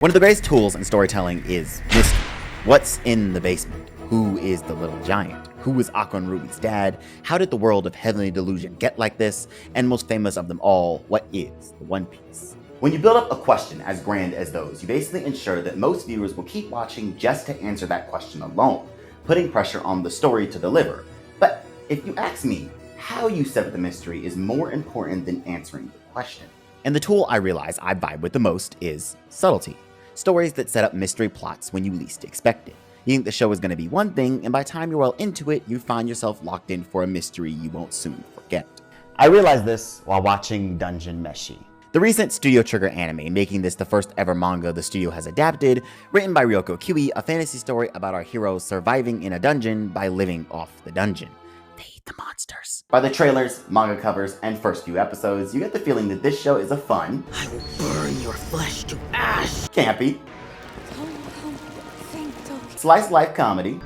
One of the greatest tools in storytelling is mystery. What's in the basement? Who is the little giant? Who is Aqua and Ruby's dad? How did the world of Heavenly Delusion get like this? And most famous of them all, what is the One Piece? When you build up a question as grand as those, you basically ensure that most viewers will keep watching just to answer that question alone, putting pressure on the story to deliver. But if you ask me, how you set up the mystery is more important than answering the question. And the tool I realize I vibe with the most is subtlety. Stories that set up mystery plots when you least expect it. You think the show is going to be one thing, and by the time you're well into it, you find yourself locked in for a mystery you won't soon forget. I realized this while watching Dungeon Meshi, the recent Studio Trigger anime, making this the first ever manga the studio has adapted, written by Ryoko Kiwi, a fantasy story about our heroes surviving in a dungeon by living off the dungeon. They eat the monsters. By the trailers, manga covers, and first few episodes, you get the feeling that this show is a fun, I will burn your flesh to ash, campy, slice life comedy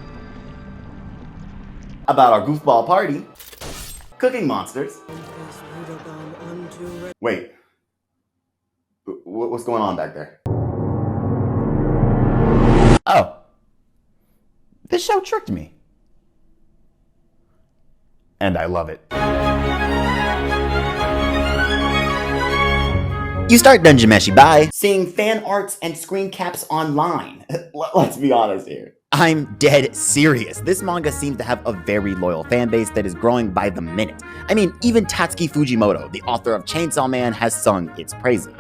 about our goofball party, cooking monsters. Wait, what's going on back there? Oh, this show tricked me. And I love it. You start Dungeon Meshi by seeing fan arts and screen caps online. Let's be honest here. I'm dead serious. This manga seems to have a very loyal fan base that is growing by the minute. I mean, even Tatsuki Fujimoto, the author of Chainsaw Man, has sung its praises.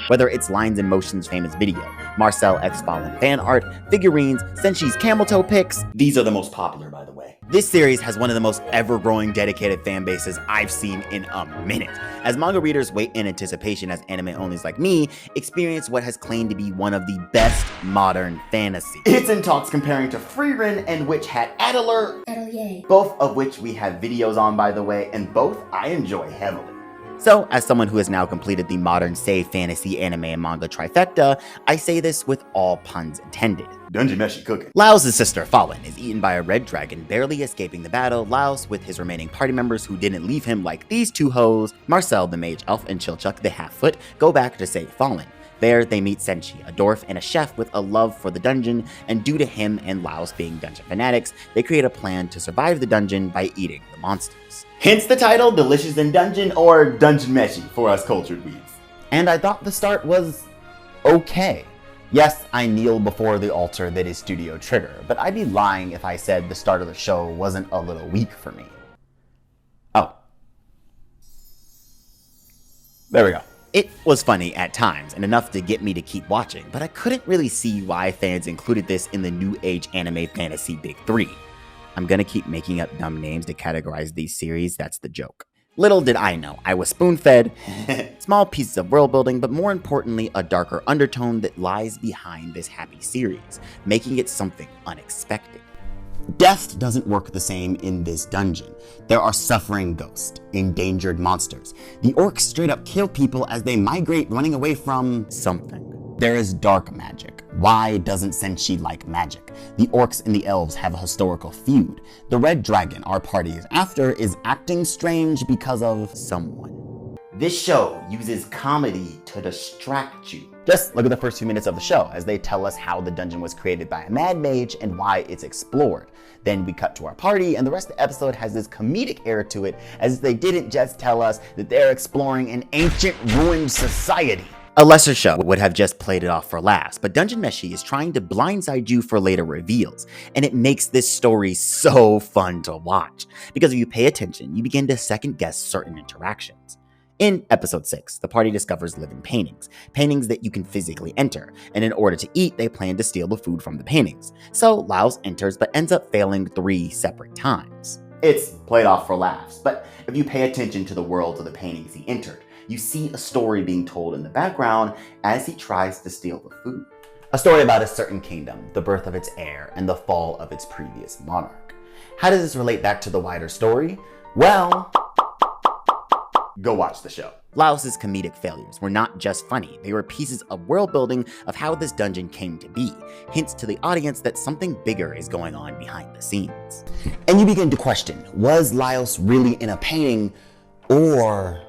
Whether it's Lines in Motion's famous video, Marcel X Fallen fan art, figurines, Senshi's camel toe pics, these are the most popular, by the way. This series has one of the most ever-growing dedicated fan bases I've seen in a minute, as manga readers wait in anticipation as anime-onlys like me experience what has claimed to be one of the best modern fantasy. It's in talks comparing to Frieren and Witch Hat Atelier, both of which we have videos on, by the way, and both I enjoy heavily. So, as someone who has now completed the modern say fantasy, anime, and manga trifecta, I say this with all puns intended. Dungeon Meshi cooking. Laos' sister, Fallen, is eaten by a red dragon, barely escaping the battle. Laos, with his remaining party members who didn't leave him like these two hoes, Marcel, the mage elf, and Chilchuck, the half-foot, go back to save Fallen. There, they meet Senshi, a dwarf and a chef with a love for the dungeon, and due to him and Laos being dungeon fanatics, they create a plan to survive the dungeon by eating the monsters. Hence the title, Delicious in Dungeon, or Dungeon Meshi for us cultured weebs. And I thought the start was okay. Yes, I kneel before the altar that is Studio Trigger, but I'd be lying if I said the start of the show wasn't a little weak for me. Oh. There we go. It was funny at times, and enough to get me to keep watching, but I couldn't really see why fans included this in the new age anime fantasy big three. I'm gonna keep making up dumb names to categorize these series, that's the joke. Little did I know, I was spoon-fed small pieces of world building, but more importantly, a darker undertone that lies behind this happy series, making it something unexpected. Death doesn't work the same in this dungeon. There are suffering ghosts, endangered monsters. The orcs straight up kill people as they migrate, running away from something. There is dark magic. Why doesn't Senshi like magic? The orcs and the elves have a historical feud. The red dragon our party is after is acting strange because of someone. This show uses comedy to distract you. Just look at the first few minutes of the show as they tell us how the dungeon was created by a mad mage and why it's explored. Then we cut to our party and the rest of the episode has this comedic air to it as if they didn't just tell us that they're exploring an ancient ruined society. A lesser show would have just played it off for laughs, but Dungeon Meshi is trying to blindside you for later reveals, and it makes this story so fun to watch. Because if you pay attention, you begin to second guess certain interactions. In episode 6, the party discovers living paintings, paintings that you can physically enter, and in order to eat, they plan to steal the food from the paintings. So Laos enters but ends up failing 3 separate times. It's played off for laughs, but if you pay attention to the worlds of the paintings he entered, you see a story being told in the background as he tries to steal the food. A story about a certain kingdom, the birth of its heir, and the fall of its previous monarch. How does this relate back to the wider story? Well, go watch the show. Laos's comedic failures were not just funny, they were pieces of world building of how this dungeon came to be, hints to the audience that something bigger is going on behind the scenes. And you begin to question, was Laos really in a painting, or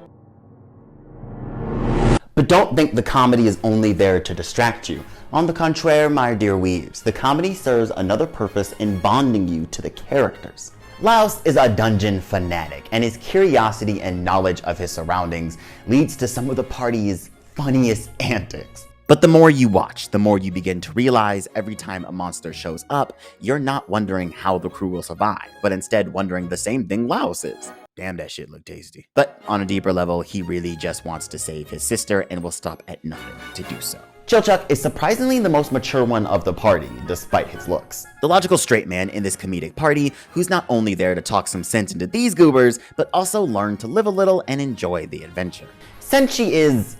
But don't think the comedy is only there to distract you. On the contraire, my dear weaves, the comedy serves another purpose in bonding you to the characters. Laos is a dungeon fanatic, and his curiosity and knowledge of his surroundings leads to some of the party's funniest antics. But the more you watch, the more you begin to realize every time a monster shows up, you're not wondering how the crew will survive, but instead wondering the same thing Laos is. Damn, that shit looked tasty. But on a deeper level, he really just wants to save his sister and will stop at nothing to do so. Chilchuck is surprisingly the most mature one of the party, despite his looks. The logical straight man in this comedic party, who's not only there to talk some sense into these goobers, but also learn to live a little and enjoy the adventure. Senshi is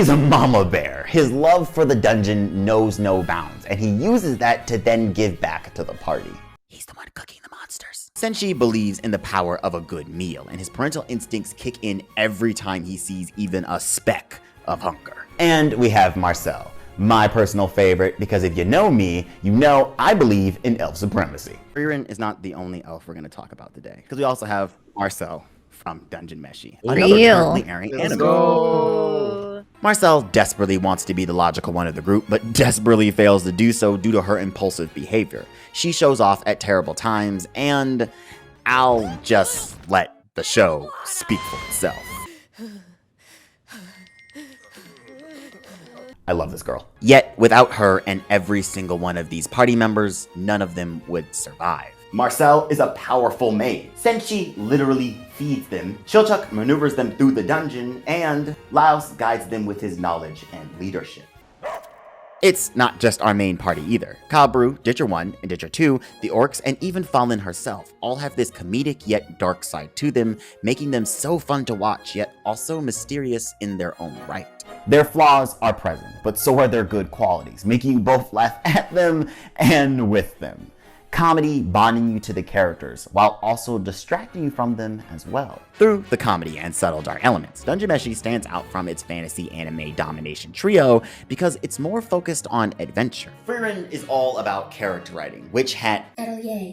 a mama bear. His love for the dungeon knows no bounds, and he uses that to then give back to the party. He's the one cooking the monsters. Senshi believes in the power of a good meal, and his parental instincts kick in every time he sees even a speck of hunger. And we have Marcel, my personal favorite, because if you know me, you know I believe in elf supremacy. Frieren is not the only elf we're going to talk about today, because we also have Marcel from Dungeon Meshi. Another currently airing anime. Go. Marcel desperately wants to be the logical one of the group, but desperately fails to do so due to her impulsive behavior. She shows off at terrible times, and I'll just let the show speak for itself. I love this girl. Yet, without her and every single one of these party members, none of them would survive. Marcel is a powerful maid. Senshi literally feeds them, Chilchuck maneuvers them through the dungeon, and Laos guides them with his knowledge and leadership. It's not just our main party either. Kabru, Ditcher 1, and Ditcher 2, the orcs, and even Fallen herself all have this comedic yet dark side to them, making them so fun to watch yet also mysterious in their own right. Their flaws are present, but so are their good qualities, making you both laugh at them and with them. Comedy bonding you to the characters, while also distracting you from them as well. Through the comedy and subtle dark elements, Dungeon Meshi stands out from its fantasy anime domination trio because it's more focused on adventure. Frieren is all about character writing, Witch Hat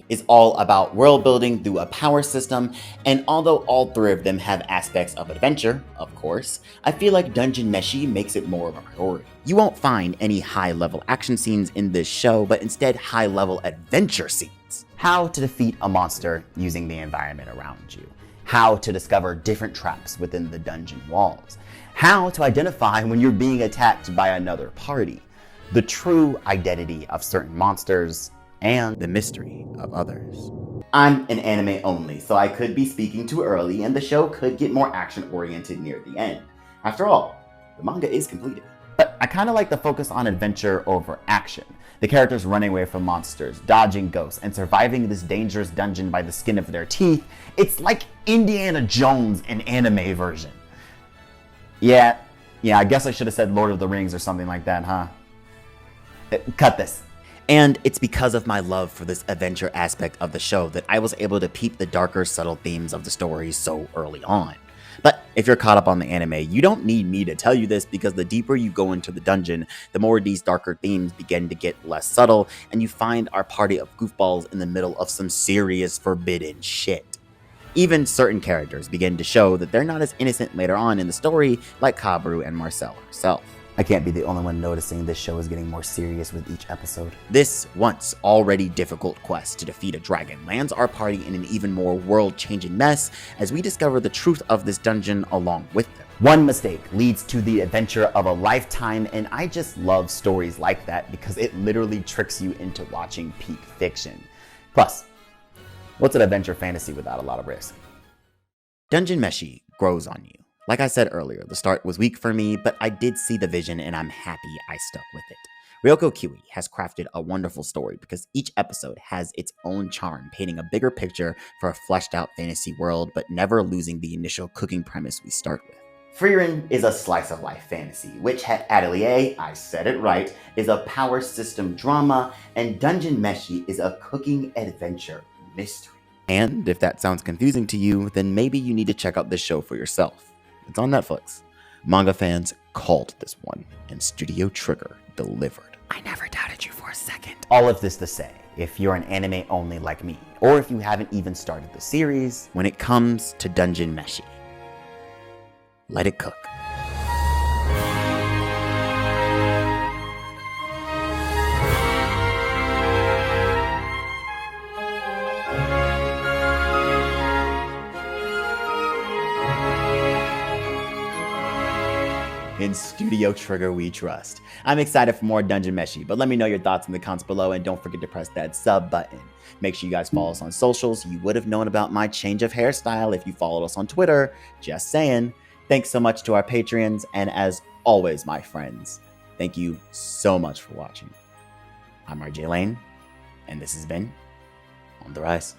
is all about world building through a power system, and although all three of them have aspects of adventure, of course, I feel like Dungeon Meshi makes it more of a priority. You won't find any high-level action scenes in this show, but instead high-level adventure scenes. How to defeat a monster using the environment around you. How to discover different traps within the dungeon walls. How to identify when you're being attacked by another party. The true identity of certain monsters, and the mystery of others. I'm an anime only, so I could be speaking too early, and the show could get more action-oriented near the end. After all, the manga is completed. But I kind of like the focus on adventure over action. The characters running away from monsters, dodging ghosts, and surviving this dangerous dungeon by the skin of their teeth. It's like Indiana Jones in anime version. Yeah, I guess I should have said Lord of the Rings or something like that, huh? Cut this. And it's because of my love for this adventure aspect of the show that I was able to peep the darker, subtle themes of the story so early on. But if you're caught up on the anime, you don't need me to tell you this, because the deeper you go into the dungeon, the more these darker themes begin to get less subtle, and you find our party of goofballs in the middle of some serious forbidden shit. Even certain characters begin to show that they're not as innocent later on in the story, like Kabru and Marcel herself. I can't be the only one noticing this show is getting more serious with each episode. This once already difficult quest to defeat a dragon lands our party in an even more world-changing mess as we discover the truth of this dungeon along with them. One mistake leads to the adventure of a lifetime, and I just love stories like that because it literally tricks you into watching peak fiction. Plus, what's an adventure fantasy without a lot of risk? Dungeon Meshi grows on you. Like I said earlier, the start was weak for me, but I did see the vision and I'm happy I stuck with it. Ryoko Kiwi has crafted a wonderful story because each episode has its own charm, painting a bigger picture for a fleshed out fantasy world, but never losing the initial cooking premise we start with. Frieren is a slice of life fantasy. Witch Hat Atelier, I said it right, is a power system drama, and Dungeon Meshi is a cooking adventure mystery. And if that sounds confusing to you, then maybe you need to check out this show for yourself. It's on Netflix. Manga fans called this one, and Studio Trigger delivered. I never doubted you for a second. All of this to say, if you're an anime only like me, or if you haven't even started the series, when it comes to Dungeon Meshi, let it cook. In Studio Trigger we trust. I'm excited for more Dungeon Meshi, but let me know your thoughts in the comments below, and don't forget to press that sub button. Make sure you guys follow us on socials. You would have known about my change of hairstyle if you followed us on Twitter. Just saying. Thanks so much to our Patreons, and as always, my friends, thank you so much for watching. I'm RJ Lane, and this has been On the Rise.